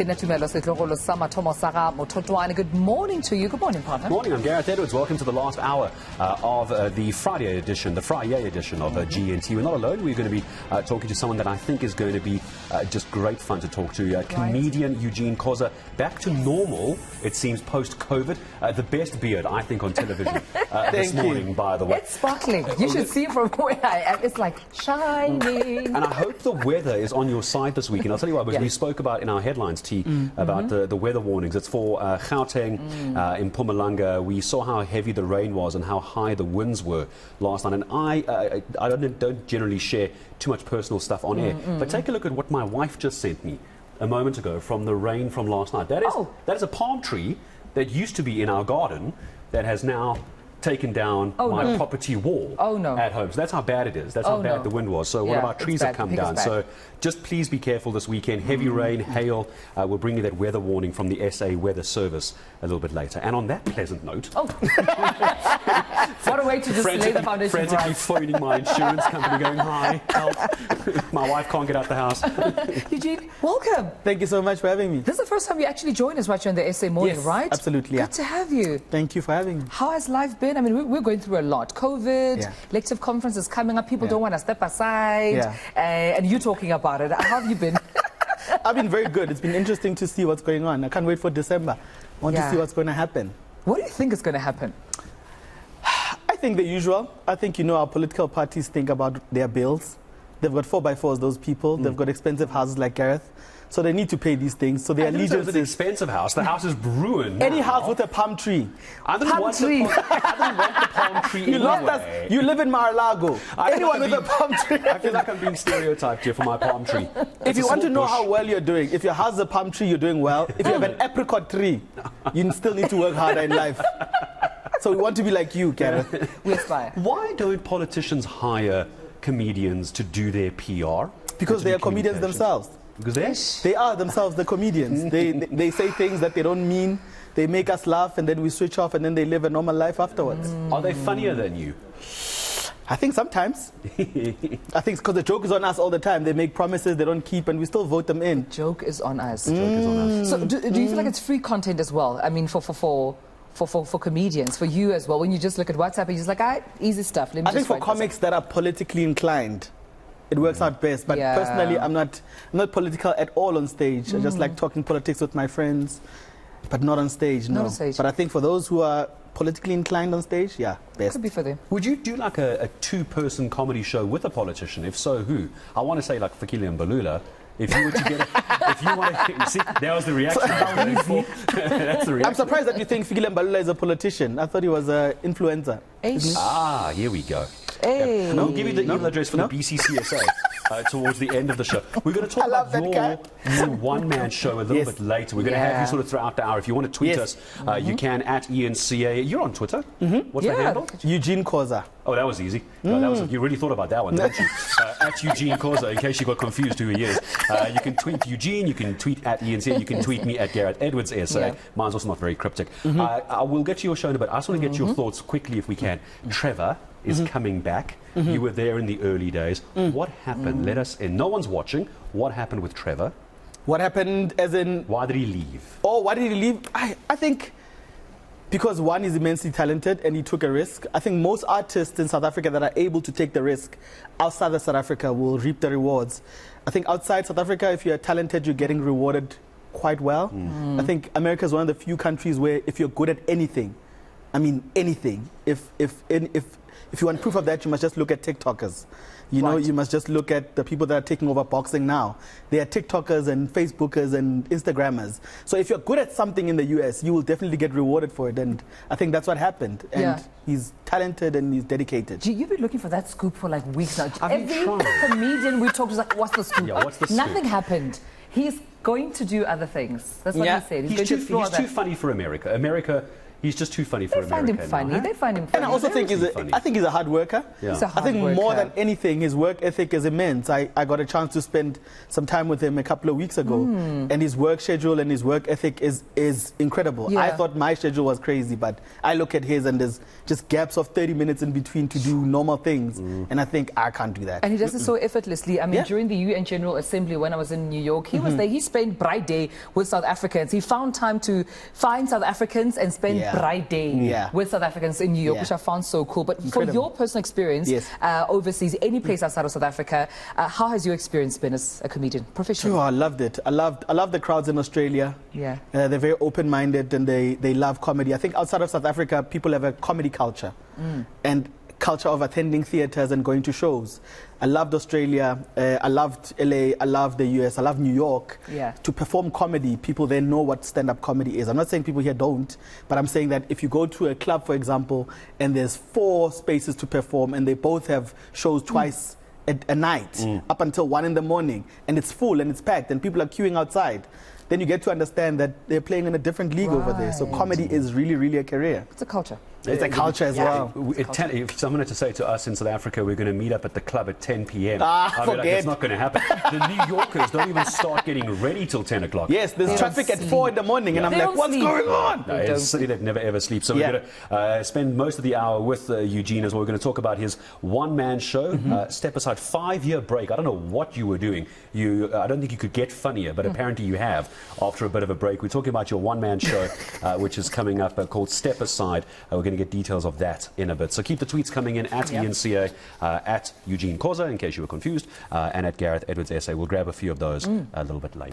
Good morning to you. Good morning, partner. Morning, I'm Gareth Edwards. Welcome to the last hour of the Friday edition of GNT. We're not alone. We're going to be talking to someone that I think is going to be just great fun to talk to. Comedian Eugene Khoza, back to normal, it seems, post-COVID. The best beard, I think, on television this morning, by the way. It's sparkling. You should see it from where I am. It's like shining. And I hope the weather is on your side this week. And I'll tell you why, because we spoke about in our headlines, about the weather warnings. It's for Gauteng, in Mpumalanga. We saw how heavy the rain was and how high the winds were last night. And I don't generally share too much personal stuff on air. But take a look at what my wife just sent me a moment ago from the rain from last night. That is a palm tree that used to be in our garden that has now taken down my property wall at home. So that's how bad it is. That's how bad the wind was. So one of our trees have come down. So just please be careful this weekend. Heavy rain, hail. We'll bring you that weather warning from the SA Weather Service a little bit later. And on that pleasant note... what a way to just lay the foundation. Frantically phoning my insurance company going, hi, help. My wife can't get out the house. Eugene, welcome. Thank you so much for having me. This is the first time you actually joined us right here in the SA Morning, right? Absolutely. Good to have you. Thank you for having me. How has life been? I mean, we're going through a lot. COVID, elective conferences coming up. People don't want to step aside. And you talking about it. How have you been? I've been very good. It's been interesting to see what's going on. I can't wait for December. I want to see what's going to happen. What do you think is going to happen? I think the usual. I think, our political parties think about their bills. They've got 4x4s, those people. They've got expensive houses like Gareth. So they need to pay these things. So their allegiance is an expensive house. The house is ruined. Any house with a palm tree. I didn't want the palm tree You anyway. lost us. You live in Mar-a-Lago. Anyone with a palm tree. I feel like I'm being stereotyped here for my palm tree. If you want to know how well you're doing, if your house is a palm tree, you're doing well. If you have an apricot tree, you still need to work harder in life. So we want to be like you, Gareth. We aspire. Why don't politicians hire comedians to do their PR? Because they are comedians themselves. Because they are themselves the comedians. They say things that they don't mean. They make us laugh, and then we switch off, and then they live a normal life afterwards. Are they funnier than you? I think sometimes. I think because the joke is on us all the time. They make promises they don't keep, and we still vote them in. The joke is on us. The joke is on us. So do you feel like it's free content as well? I mean, for comedians, for you as well, when you just look at WhatsApp, you're just like, easy stuff. I think for comics that are politically inclined, it works out best. But personally, I'm not political at all on stage. I just like talking politics with my friends, but not on stage, no. Not on stage. But I think for those who are politically inclined on stage, best. Could be for them. Would you do like a two-person comedy show with a politician? If so, who? I want to say like Fikile and Balula. If you were to get if you want to see, that was the reaction I was going for. That's the reaction. I'm surprised that you think Fikile Mbalula is a politician. I thought he was an influencer. Here we go. Hey. We'll give you the email address for the BCCSA towards the end of the show. We're going to talk about your one-man show a little bit later. We're going to have you sort of throughout the hour. If you want to tweet us, you can at eNCA. You're on Twitter. What's the handle? Eugene Khoza. Oh, that was easy. No, you really thought about that one, didn't you? At Eugene Khoza, in case you got confused who he is. You can tweet Eugene, you can tweet at eNCA, you can tweet me at Gareth Edwards SA. Mine's also not very cryptic. I will get to your show in a bit. I just want to get your thoughts quickly, if we can. Trevor is coming back. You were there in the early days. What happened? Let us in. No one's watching. What happened with Trevor? What happened as in... Why did he leave? Oh, why did he leave? I think because one is immensely talented and he took a risk. I think most artists in South Africa that are able to take the risk outside of South Africa will reap the rewards. I think outside South Africa, if you're talented, you're getting rewarded quite well. I think America is one of the few countries where if you're good at anything, I mean anything, if you want proof of that, you must just look at TikTokers. You know, you must just look at the people that are taking over boxing now. They are TikTokers and Facebookers and Instagrammers. So if you're good at something in the US, you will definitely get rewarded for it. And I think that's what happened. And he's talented and he's dedicated. You've been looking for that scoop for like weeks now. Every comedian we talked to is like, what's the scoop? Yeah, what's the scoop? Nothing happened. He's going to do other things. That's what he said. He's too funny for America. America He's just too funny for They find him America funny. now, huh? They find him funny. And I also think funny. I think he's a hard worker. Yeah. He's a I hard think more worker. than anything, his work ethic is immense. I got a chance to spend some time with him a couple of weeks ago, and his work schedule and his work ethic is incredible. Yeah. I thought my schedule was crazy, but I look at his and there's just gaps of 30 minutes in between to do normal things, and I think I can't do that. And he does it so effortlessly. I mean, Yeah. during the UN General Assembly when I was in New York, he was there. He spent Bright Day with South Africans. He found time to find South Africans and spend Yeah. Bright Day Yeah. with South Africans in New York, Yeah. which I found so cool. But Incredible. for your personal experience Yes. overseas, any place outside of South Africa, how has your experience been as a comedian, professionally? Oh, I loved it. I love the crowds in Australia. Yeah. They're very open-minded and they love comedy. I think outside of South Africa, people have a comedy culture and culture of attending theaters and going to shows. I loved Australia. I loved LA. I loved the US. I loved New York. Yeah. To perform comedy, people there know what stand-up comedy is. I'm not saying people here don't, but I'm saying that if you go to a club, for example, and there's 4 spaces to perform and they both have shows twice a night up until 1 in the morning, and it's full and it's packed and people are queuing outside, then you get to understand that they're playing in a different league over there. So Right. comedy is really, really a career. It's a culture. It's a culture as well. If someone had to say to us in South Africa, we're going to meet up at the club at 10 p.m. Ah, I'd be like, forget. it's not going to happen. The New Yorkers don't even start getting ready till 10 o'clock. Yes, there's They traffic don't at sleep. 4 in the morning, and I'm They like, don't what's sleep. going on? No, it's a city that never ever sleeps. So Yeah. we're going to spend most of the hour with Eugene as well. We're going to talk about his one-man show. Step aside, 5-year break. I don't know what you were doing. I don't think you could get funnier, but apparently you have after a bit of a break. We're talking about your one-man show, which is coming up called Step Aside. We're going to get details of that in a bit. So keep the tweets coming in at eNCA, at Eugene Khoza, in case you were confused, and at Gareth Edwards SA. We'll grab a few of those a little bit later.